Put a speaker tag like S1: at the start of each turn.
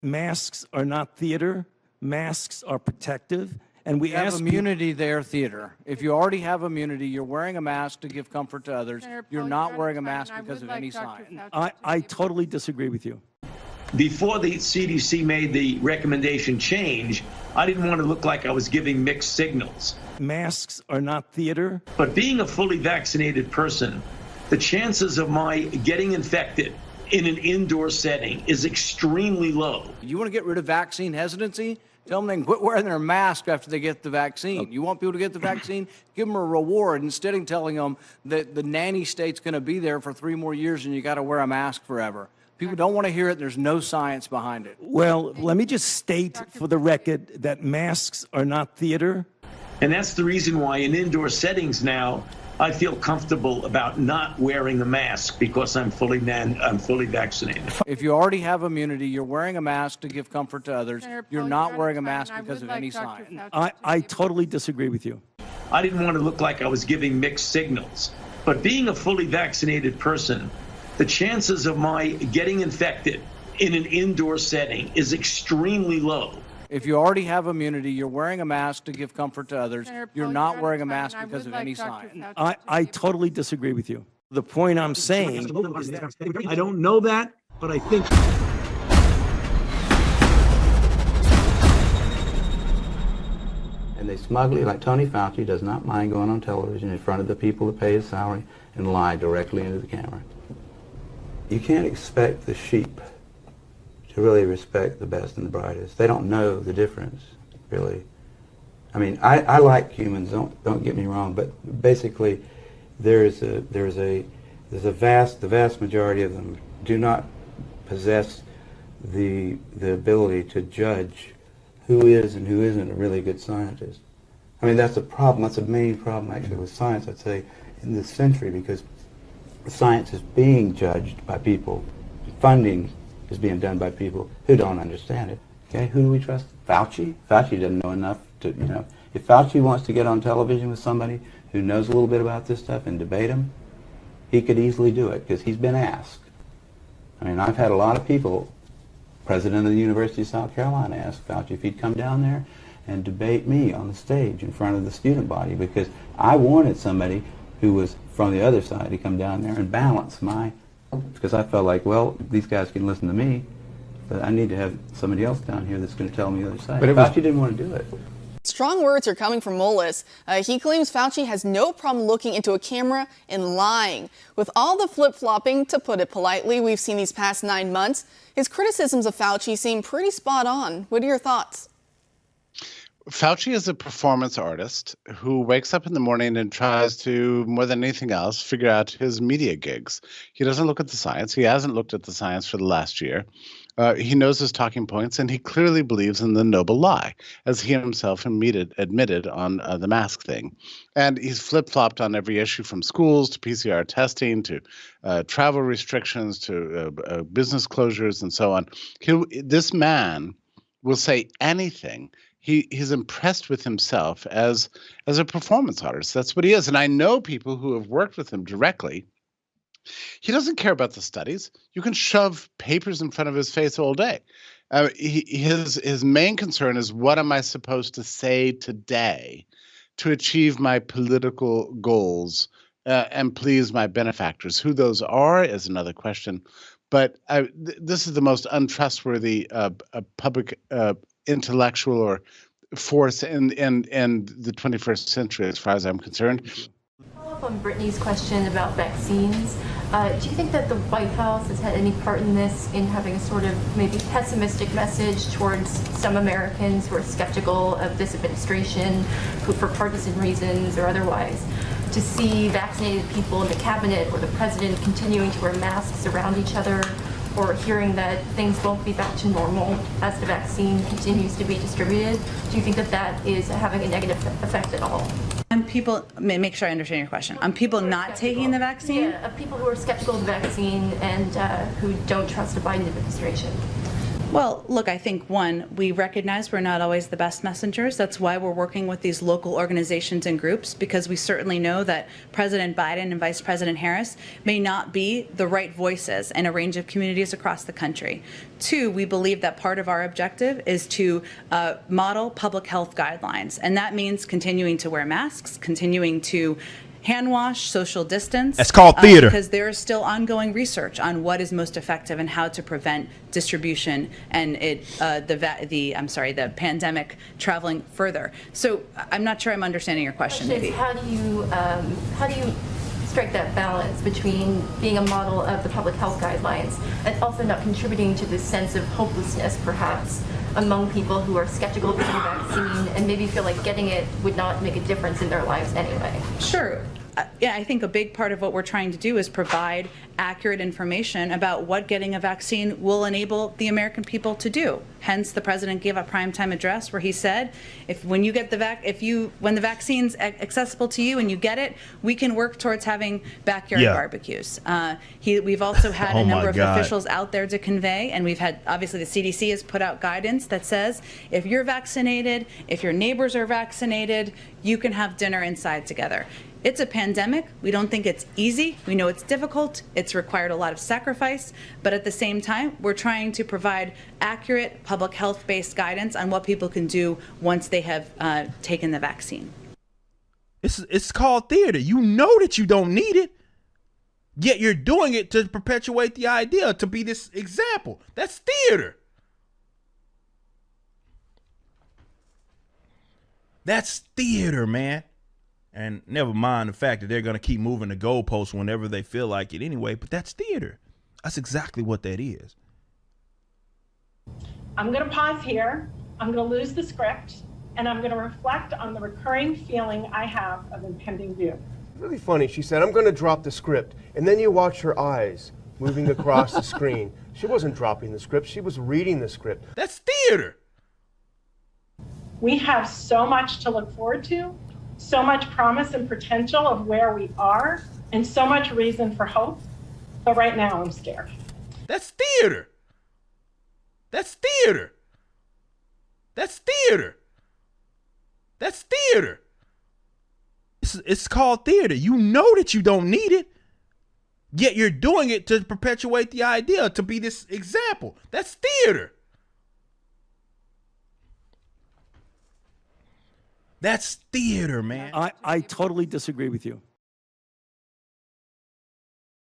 S1: Masks are not theater. Masks are protective. And we
S2: have immunity there, theater. If you already have immunity, you're wearing a mask to give comfort to others. You're not wearing a mask because of any sign.
S1: I totally disagree with you.
S3: Before the CDC made the recommendation change, I didn't want to look like I was giving mixed signals.
S1: Masks are not theater.
S3: But being a fully vaccinated person, the chances of my getting infected in an indoor setting is extremely low.
S2: You want to get rid of vaccine hesitancy? Tell them they can quit wearing their mask after they get the vaccine. You want people to get the vaccine? Give them a reward instead of telling them that the nanny state's going to be there for 3 more years and you got to wear a mask forever. People don't want to hear it. There's no science behind it.
S1: Well, let me just state for the record that masks are not theater.
S3: And that's the reason why in indoor settings now, I feel comfortable about not wearing a mask because I'm fully vaccinated.
S2: If you already have immunity, you're wearing a mask to give comfort to others. You're not wearing a mask because of any sign.
S1: I totally disagree with you.
S3: I didn't want to look like I was giving mixed signals. But being a fully vaccinated person, the chances of my getting infected in an indoor setting is extremely low.
S2: If you already have immunity, you're wearing a mask to give comfort to others. You're not wearing a mask because of any sign.
S1: I totally disagree with you. The point I'm saying is that
S4: I don't know that, but I think.
S5: And they smugly, like Tony Fauci, does not mind going on television in front of the people that pay his salary and lie directly into the camera. You can't expect the sheep to really respect the best and the brightest. They don't know the difference, really. I mean, I like humans. Don't get me wrong, but basically, the vast majority of them do not possess the ability to judge who is and who isn't a really good scientist. I mean, that's a problem. That's a main problem actually with science, I'd say, in this century, because science is being judged by people. Funding is being done by people who don't understand it. Okay, who do we trust? Fauci? Fauci doesn't know enough to, if Fauci wants to get on television with somebody who knows a little bit about this stuff and debate him, he could easily do it because he's been asked. I mean, I've had a lot of people, president of the University of South Carolina asked Fauci if he'd come down there and debate me on the stage in front of the student body because I wanted somebody who was from the other side to come down there and balance because I felt like, well, these guys can listen to me, but I need to have somebody else down here that's going to tell me the other side. But Fauci didn't want to do it.
S6: Strong words are coming from Mullis. He claims Fauci has no problem looking into a camera and lying. With all the flip-flopping, to put it politely, we've seen these past 9 months, his criticisms of Fauci seem pretty spot on. What are your thoughts?
S7: Fauci is a performance artist who wakes up in the morning and tries to, more than anything else, figure out his media gigs. He doesn't look at the science. He hasn't looked at the science for the last year. He knows his talking points, and he clearly believes in the noble lie, as he himself admitted on the mask thing. And he's flip-flopped on every issue, from schools to PCR testing to travel restrictions to business closures and so on. This man will say anything. He's impressed with himself as a performance artist. That's what he is. And I know people who have worked with him directly. He doesn't care about the studies. You can shove papers in front of his face all day. His main concern is, what am I supposed to say today to achieve my political goals and please my benefactors? Who those are is another question. But this is the most untrustworthy public intellectual or force in the 21st century, as far as I'm concerned.
S8: Follow up on Brittany's question about vaccines. Do you think that the White House has had any part in this, in having a sort of maybe pessimistic message towards some Americans who are skeptical of this administration, who for partisan reasons or otherwise, to see vaccinated people in the cabinet or the president continuing to wear masks around each other, or hearing that things won't be back to normal as the vaccine continues to be distributed? Do you think that that is having a negative effect at all?
S9: On people, make sure I understand your question. On people not taking the vaccine?
S8: Yeah, of people who are skeptical of the vaccine and who don't trust the Biden administration.
S9: Well, look, I think, one, we recognize we're not always the best messengers. That's why we're working with these local organizations and groups, because we certainly know that President Biden and Vice President Harris may not be the right voices in a range of communities across the country. Two, we believe that part of our objective is to model public health guidelines, and that means continuing to wear masks, continuing to hand wash, social distance.
S10: That's called theater.
S9: Because there is still ongoing research on what is most effective and how to prevent distribution and the pandemic traveling further. So I'm not sure I'm understanding your question. Maybe.
S8: How do you strike that balance between being a model of the public health guidelines and also not contributing to this sense of hopelessness, perhaps, among people who are skeptical of getting a vaccine and maybe feel like getting it would not make a difference in their lives anyway?
S9: Sure. Yeah, I think a big part of what we're trying to do is provide accurate information about what getting a vaccine will enable the American people to do. Hence, the president gave a primetime address where he said, when the vaccine's accessible to you and you get it, we can work towards having backyard barbecues. We've also had a number of officials out there to convey, and we've had, obviously, the CDC has put out guidance that says if you're vaccinated, if your neighbors are vaccinated, you can have dinner inside together. It's a pandemic. We don't think it's easy. We know it's difficult. It's required a lot of sacrifice. But at the same time, we're trying to provide accurate public health-based guidance on what people can do once they have taken the vaccine.
S10: It's called theater. You know that you don't need it, yet you're doing it to perpetuate the idea, to be this example. That's theater. That's theater, man. And never mind the fact that they're going to keep moving the goalposts whenever they feel like it anyway, but that's theater. That's exactly what that is.
S11: I'm going to pause here. I'm going to lose the script, and I'm going to reflect on the recurring feeling I have of impending doom.
S12: Really funny. She said, I'm going to drop the script. And then you watch her eyes moving across the screen. She wasn't dropping the script. She was reading the script.
S10: That's theater.
S11: We have so much to look forward to, so much promise and potential of where we are, and so much reason for hope. But right now, I'm scared.
S10: That's theater. That's theater. That's theater. That's theater. It's called theater. You know that you don't need it, yet you're doing it to perpetuate the idea, to be this example. That's theater. That's theater, man.
S1: I totally disagree with you.